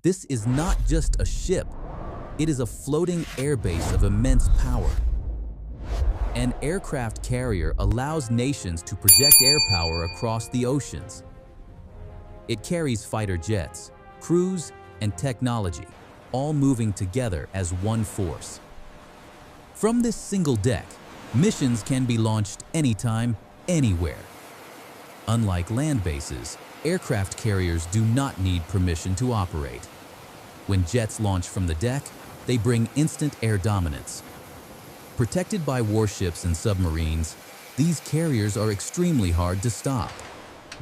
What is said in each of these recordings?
This is not just a ship, it is a floating airbase of immense power. An aircraft carrier allows nations to project air power across the oceans. It carries fighter jets, crews, and technology, all moving together as one force. From this single deck, missions can be launched anytime, anywhere. Unlike land bases, aircraft carriers do not need permission to operate. When jets launch from the deck, they bring instant air dominance. Protected by warships and submarines, these carriers are extremely hard to stop.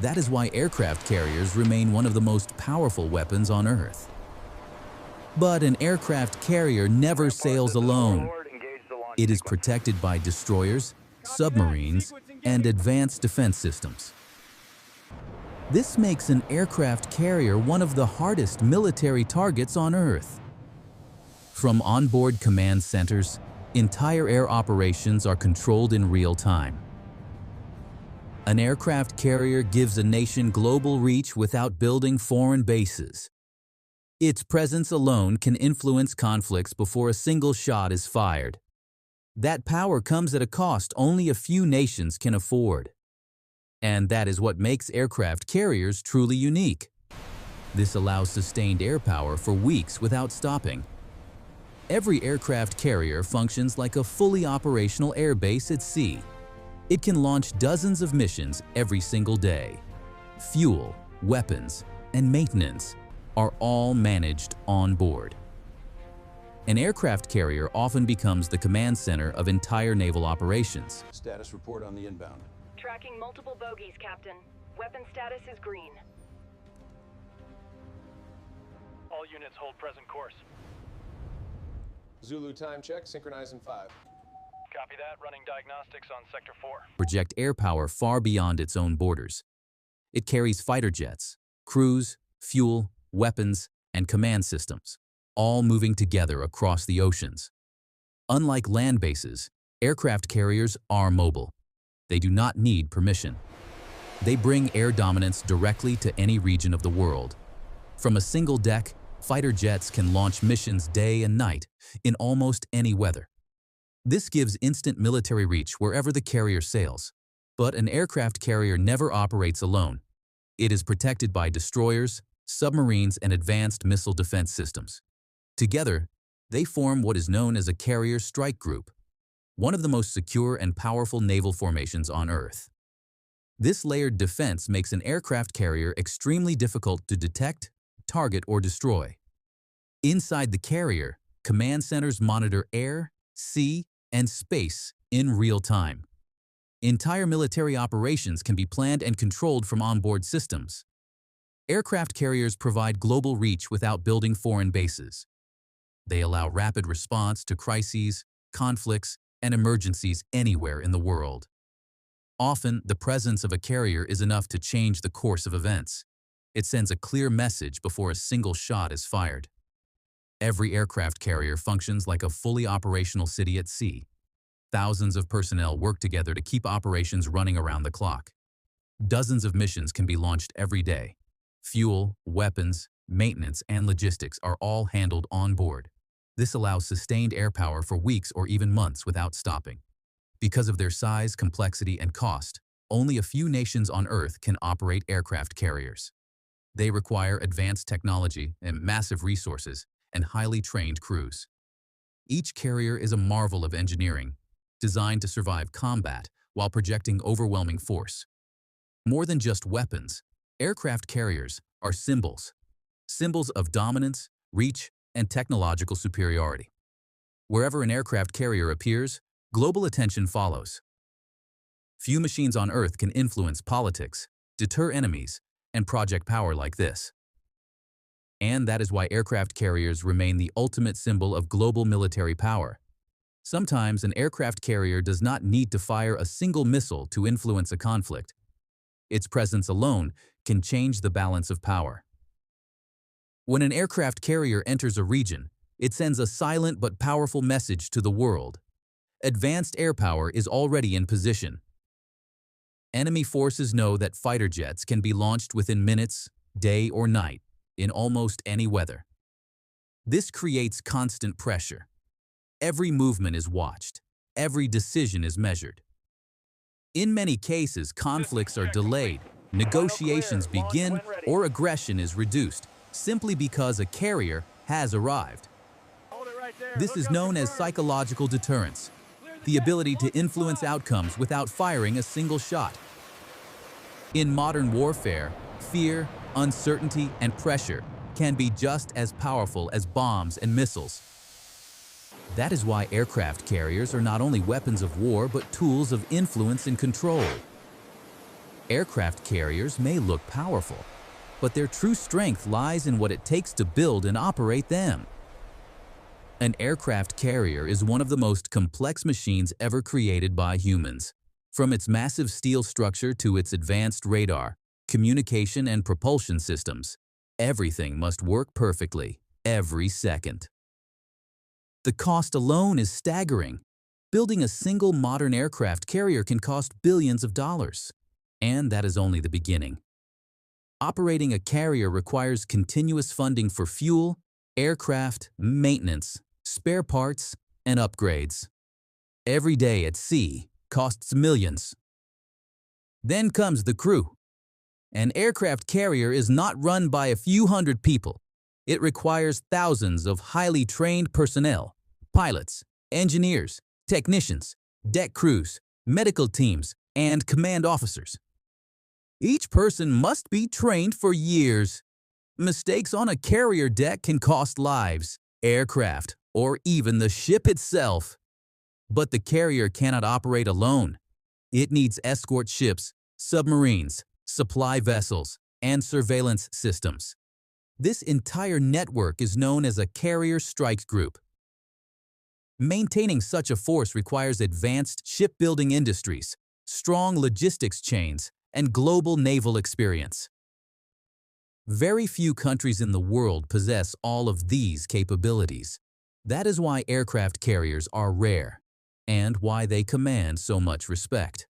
That is why aircraft carriers remain one of the most powerful weapons on Earth. But an aircraft carrier never sails alone. It is protected by destroyers, submarines, and advanced defense systems. This makes an aircraft carrier one of the hardest military targets on Earth. From onboard command centers, entire air operations are controlled in real time. An aircraft carrier gives a nation global reach without building foreign bases. Its presence alone can influence conflicts before a single shot is fired. That power comes at a cost only a few nations can afford. And that is what makes aircraft carriers truly unique. This allows sustained air power for weeks without stopping. Every aircraft carrier functions like a fully operational airbase at sea. It can launch dozens of missions every single day. Fuel, weapons, and maintenance are all managed on board. An aircraft carrier often becomes the command center of entire naval operations. Status report on the inbound. Tracking multiple bogies, Captain. Weapon status is green. All units hold present course. Zulu time check, synchronize in 5. Copy that, running diagnostics on Sector 4. Project air power far beyond its own borders. It carries fighter jets, crews, fuel, weapons, and command systems, all moving together across the oceans. Unlike land bases, aircraft carriers are mobile. They do not need permission. They bring air dominance directly to any region of the world. From a single deck, fighter jets can launch missions day and night in almost any weather. This gives instant military reach wherever the carrier sails. But an aircraft carrier never operates alone. It is protected by destroyers, submarines, and advanced missile defense systems. Together, they form what is known as a carrier strike group, one of the most secure and powerful naval formations on Earth. This layered defense makes an aircraft carrier extremely difficult to detect, target, or destroy. Inside the carrier, command centers monitor air, sea, and space in real time. Entire military operations can be planned and controlled from onboard systems. Aircraft carriers provide global reach without building foreign bases. They allow rapid response to crises, conflicts, and emergencies anywhere in the world. Often, the presence of a carrier is enough to change the course of events. It sends a clear message before a single shot is fired. Every aircraft carrier functions like a fully operational city at sea. Thousands of personnel work together to keep operations running around the clock. Dozens of missions can be launched every day. Fuel, weapons, maintenance, and logistics are all handled on board. This allows sustained air power for weeks or even months without stopping. Because of their size, complexity, and cost, only a few nations on Earth can operate aircraft carriers. They require advanced technology and massive resources and highly trained crews. Each carrier is a marvel of engineering, designed to survive combat while projecting overwhelming force. More than just weapons, aircraft carriers are symbols of dominance, reach, and technological superiority. Wherever an aircraft carrier appears, global attention follows. Few machines on Earth can influence politics, deter enemies, and project power like this. And that is why aircraft carriers remain the ultimate symbol of global military power. Sometimes an aircraft carrier does not need to fire a single missile to influence a conflict. Its presence alone can change the balance of power. When an aircraft carrier enters a region, it sends a silent but powerful message to the world. Advanced air power is already in position. Enemy forces know that fighter jets can be launched within minutes, day or night, in almost any weather. This creates constant pressure. Every movement is watched. Every decision is measured. In many cases, conflicts are delayed, negotiations begin, or aggression is reduced, simply because a carrier has arrived. This is known as psychological deterrence, the ability to influence outcomes without firing a single shot. In modern warfare, fear, uncertainty, and pressure can be just as powerful as bombs and missiles. That is why aircraft carriers are not only weapons of war but tools of influence and control. Aircraft carriers may look powerful, but their true strength lies in what it takes to build and operate them. An aircraft carrier is one of the most complex machines ever created by humans. From its massive steel structure to its advanced radar, communication, and propulsion systems, everything must work perfectly, every second. The cost alone is staggering. Building a single modern aircraft carrier can cost billions of dollars. And that is only the beginning. Operating a carrier requires continuous funding for fuel, aircraft, maintenance, spare parts, and upgrades. Every day at sea costs millions. Then comes the crew. An aircraft carrier is not run by a few hundred people. It requires thousands of highly trained personnel, pilots, engineers, technicians, deck crews, medical teams, and command officers. Each person must be trained for years. Mistakes on a carrier deck can cost lives, aircraft, or even the ship itself. But the carrier cannot operate alone. It needs escort ships, submarines, supply vessels, and surveillance systems. This entire network is known as a carrier strike group. Maintaining such a force requires advanced shipbuilding industries, strong logistics chains, and global naval experience. Very few countries in the world possess all of these capabilities. That is why aircraft carriers are rare, and why they command so much respect.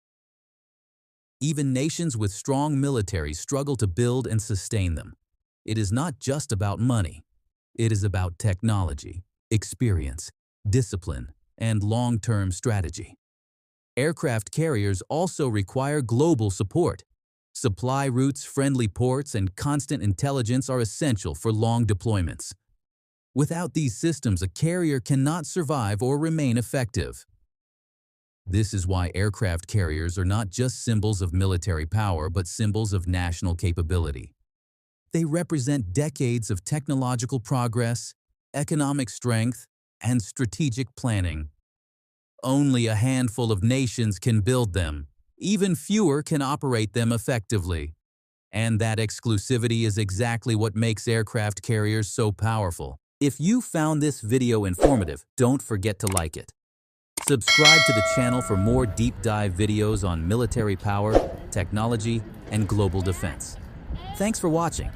Even nations with strong militaries struggle to build and sustain them. It is not just about money. It is about technology, experience, discipline, and long-term strategy. Aircraft carriers also require global support. Supply routes, friendly ports, and constant intelligence are essential for long deployments. Without these systems, a carrier cannot survive or remain effective. This is why aircraft carriers are not just symbols of military power, but symbols of national capability. They represent decades of technological progress, economic strength, and strategic planning. Only a handful of nations can build them. Even fewer can operate them effectively. And that exclusivity is exactly what makes aircraft carriers so powerful. If you found this video informative, don't forget to like it. Subscribe to the channel for more deep dive videos on military power, technology, and global defense. Thanks for watching.